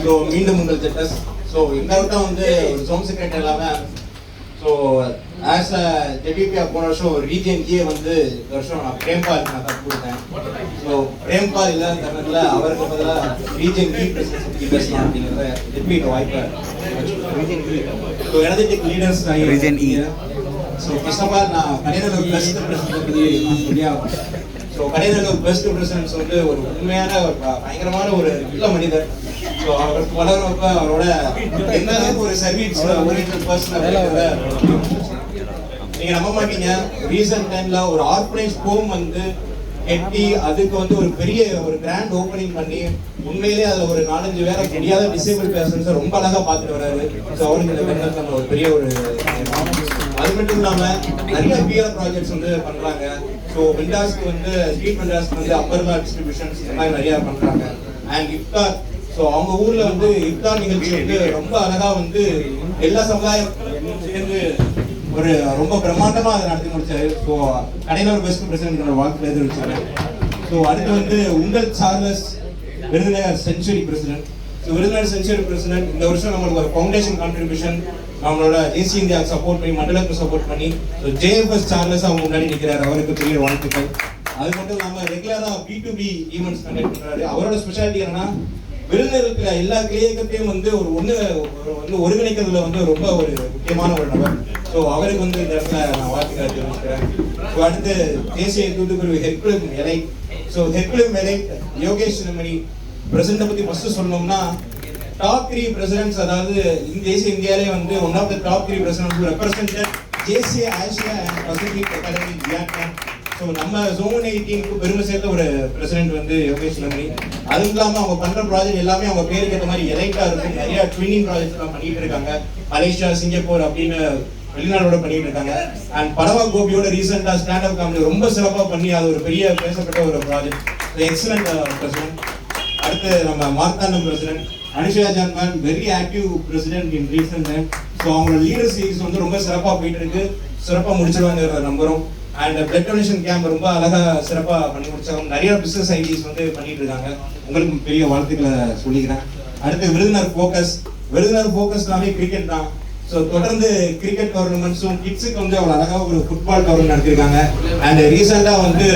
So மீண்டும் உங்கள் ஜெட்டஸ். So எங்கள்கிட்ட வந்து ஒரு ஜோன் செக்ரட்டரி இல்லாமல் ஸோ ஆஸ் அ ஜெடிபியா போன வருஷம் ரீஜியன் ஏ வந்து இந்த வருஷம் நான் பிரேம்பால் நான் தப்பு கொடுத்தேன். ஸோ பிரேம்பால் இல்லாத தருணத்தில் அவருக்கு பதிலாக ரீஜியன் பி பிரசிடென்ட் பற்றி பேசலாம் அப்படிங்கிறத திருப்பி இந்த வாய்ப்பை. ஸோ எனர்ஜெட்டிக் லீடர்ஸ் ரீஜியன் இ. ஸோ ஃபர்ஸ்ட் ஆஃப் ஆல் நான் கடைநல்லூர் பெஸ்ட் பிரசிடென்ட் பற்றி சொல்லியா. ஸோ கடைநல்லூர் பெஸ்ட் பிரசிடென்ட்ஸ் வந்து ஒரு உண்மையான ஒரு பயங்கரமான ஒரு நல்ல மனிதர். ஸோ அவருக்கு வளர்றப்ப அவரோட எந்த அளவுக்கு ஒரு சர்வீஸ் ஓரியன்டட் பர்சன் அப்படிங்கிறத நீங்க நம்ப மாட்டீங்க. ரீசன்ட் டைம்ல ஒரு ஆர்கனைஸ் ஹோம் வந்து கட்டி அதுக்கு வந்து ஒரு பெரிய ஒரு கிராண்ட் ஓப்பனிங் பண்ணி உண்மையிலேயே அதுல ஒரு 4-5 வேற தெரியாத டிசேபிள் பர்சன்ஸ் ரொம்ப அழகா பார்த்துட்டு வராரு. ஸோ அவருக்கு இந்த கண்டத்துல ஒரு பெரிய ஒரு அது மட்டும் இல்லாம நிறைய பிஆர் ப்ராஜெக்ட்ஸ் வந்து பண்றாங்க. ஸோ விண்டாஸ்க்கு வந்து ஸ்ட்ரீட் விண்டாஸ்க்கு வந்து அப்பர்லா டிஸ்ட்ரிபியூஷன்ஸ் இந்த மாதிரி நிறைய பண்றாங்க. அண்ட் இஃப்தார், ஸோ அவங்க ஊர்ல வந்து இஃப்தார் நிகழ்ச்சி வந்து ரொம்ப அழகா வந்து எல்லா சமுதாயம் சேர்ந்து ஒரு ரொம்ப பிரம்மாண்டமா அதை நடத்தி முடிச்சாரு. ஸோ கடைநல்லூர் பெஸ்ட் பிரசிடென்ட் வாழ்க்கை எதிர்வச்சாரு. ஸோ அடுத்து வந்து உங்கள் Charles Virudhunagar century president. So Virudhunagar century president இந்த வருஷம் நம்மளுக்கு ஒரு ஃபவுண்டேஷன் கான்ட்ரிபியூஷன் நம்மளோட தேசிய இந்தியாவுக்கு சப்போர்ட் பண்ணி மண்டலத்துக்கு சப்போர்ட் பண்ணி ஸோ ஜேஎஃப்எஸ் சார்லஸ் அவங்க முன்னாடி நிற்கிறாரு. அவருக்கு பெரிய வாழ்த்துக்கள். அது மட்டும் இல்லாமல் ரெகுலரா B2B ஈவெண்ட்ஸ் கண்டக்ட் பண்றாரு. அவரோட ஸ்பெஷாலிட்டி என்னன்னா விருதுநகருக்கு எல்லா கிளையகத்தையும் வந்து ஒருங்கிணைக்கிறதுல வந்து ரொம்ப ஒரு முக்கியமான ஒரு நபர். ஸோ அவருக்கு வந்து இந்த இடத்துல நான் வாழ்த்துக்களை தெரிவிச்சுக்கிறேன். ஸோ அடுத்து தேசிய தூதுக்குழு ஹெர்குலம் எலைட். ஸோ ஹெர்குலம் எலைட் யோகேஷ் சின்னமணி பிரசிடென்ட்டை பற்றி ஃபர்ஸ்ட் சொல்லணும்னா டாப் 3 பிரசிடென்ட்ஸ், அதாவது தேசிய இந்தியாவிலே வந்து one of the top 3 presidents represented JCA Asia and Pacific academy Vietnam. So நம்ம ஜோன் 18க்கு பெருமை சேர்த்த ஒரு பிரசிடென்ட் வந்து யோகேஷ் சின்னமணி. அதுவும் இல்லாமல் அவங்க பண்ற ப்ராஜெக்ட் எல்லாமே அவங்க பேருக்கு ஏற்ற மாதிரி எலைட்டா இருக்கும். நிறைய ட்வினிங் ப்ராஜெக்ட்ஸ் எல்லாம் பண்ணிட்டு இருக்காங்க. மலேசியா, சிங்கப்பூர் அப்படின்னு வெளிநாடோட பண்ணிட்டு இருக்காங்க. அண்ட் படவா கோபியோட ரீசெண்டா ஸ்டாண்ட் அப் காமெடி ரொம்ப சிறப்பாக பண்ணி அது ஒரு பெரிய பேசப்பட்ட ஒரு ப்ராஜெக்ட். Excellent president. அடுத்து நம்ம மார்த்தாண்டம் பிரசிடென்ட் அனுஷா ஜான்மன், very active president in recent time. So அவங்களோட லீடர் சீரிஸ் வந்து ரொம்ப சிறப்பாக போயிட்டு இருக்கு. சிறப்பாக முடிச்சிருவாங்க நம்புறோம். அண்ட் பிளட் டொனேஷன் கேம்ப் ரொம்ப அழகா சிறப்பா பண்ணி முடிச்சாங்க. நிறைய பிசினஸ் ஐடியாஸ் வந்து பண்ணிட்டு இருக்காங்க. உங்களுக்கு பெரிய வாழ்த்துக்களை சொல்லிக்கிறேன். அடுத்து விருதுநகர் ஃபோக்கஸ். விருதுநகர் ஃபோக்கஸ்னாலே கிரிக்கெட் தான். ஸோ தொடர்ந்து கிரிக்கெட் டோர்னமெண்ட்ஸும் கிட்ஸுக்கு வந்து அவ்வளோ அழகாக ஒரு ஃபுட்பால் டோர்னமெண்ட் நடத்திருக்காங்க. அண்ட் ரீசெண்டாக வந்து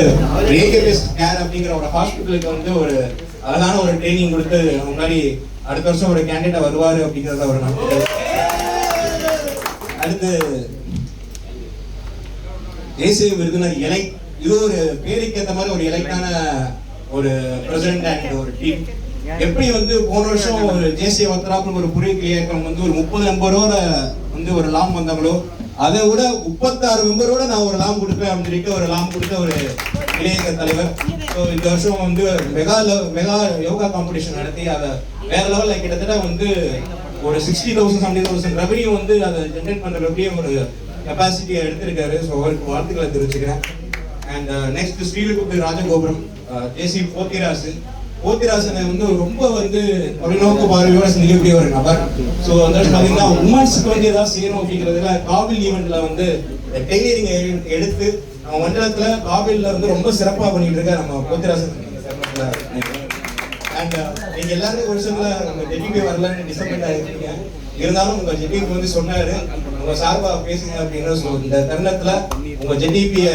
ஏகேபிஎஸ் கேர் அப்படிங்கிற ஒரு ஹாஸ்பிட்டலுக்கு வந்து ஒரு அழகான ஒரு ட்ரைனிங் கொடுத்து முன்னாடி அடுத்த வருஷம் ஒரு கேண்டிடேட் வருவார் அப்படிங்கிறத ஒரு நம்பிக்கை. அடுத்து தேசிய விருதுநகர் எலைட். இது ஒரு பேருக்கு ஏற்ற மாதிரி ஒரு எலைட்டான ஒரு பிரசிடென்ட் அண்ட் ஒரு டீம். எப்படி வந்து போன வருஷம் ஒரு தேசிய வத்தராப்புல ஒரு புதிய இயக்கம் வந்து ஒரு 30-50 ரூபா வந்து ஒரு லாம் வந்தாங்களோ அதை விட 36 மெம்பரோட நான் ஒரு லாம் கொடுப்பேன் அப்படின்னு சொல்லிட்டு ஒரு லாம் கொடுத்த ஒரு இளையக தலைவர். ஸோ இந்த வருஷம் வந்து மெகா யோகா காம்படிஷன் நடத்தி அதை வேற லெவலில் கிட்டத்தட்ட வந்து ஒரு 60,000-70,000 ரெவன்யூ வந்து அதை ஜென்ரேட் பண்ற எப்படியும் ஒரு கெப்பாசிட்டியை எடுத்திருக்காரு. ஸோ அவருக்கு வாழ்த்துக்களை தெரிவிச்சுக்கிறேன். அண்ட் நெக்ஸ்ட் ஸ்ரீவில்லிபுத்தூர் ராஜகோபுரம் தேசிய போத்திராசனை வந்து ரொம்ப வந்து தொலைநோக்கு பார்வையோட சிந்திக்கக்கூடிய ஒரு நபர். ஸோ அந்த பார்த்தீங்கன்னா உமன்ஸுக்கு வந்து ஏதாவது செய்யணும் அப்படிங்கிறதுல காபில் ஈவெண்ட்ல வந்து டெய்லரிங் எடுத்து நம்ம மண்டலத்துல காபில்ல வந்து ரொம்ப சிறப்பாக பண்ணிட்டு இருக்க நம்ம போத்திராசன். அண்ட் நீங்க எல்லாரும் ஒரு வருஷத்துல உங்க ஜெடிபி வரலன்னு டிசப்பாயிண்ட் ஆகிருக்கீங்க. இருந்தாலும் உங்க ஜெடிபி வந்து சொன்னாரு உங்க சார்பா பேசுங்க அப்படின்னு. இந்த தருணத்துல உங்க ஜெடிபிய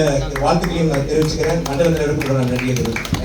வாழ்த்துக்களையும் நான் தெரிவிச்சுக்கிறேன். மண்டலத்தில் இருக்கிற நன்றியை தெரிவிச்சுக்கிறேன்.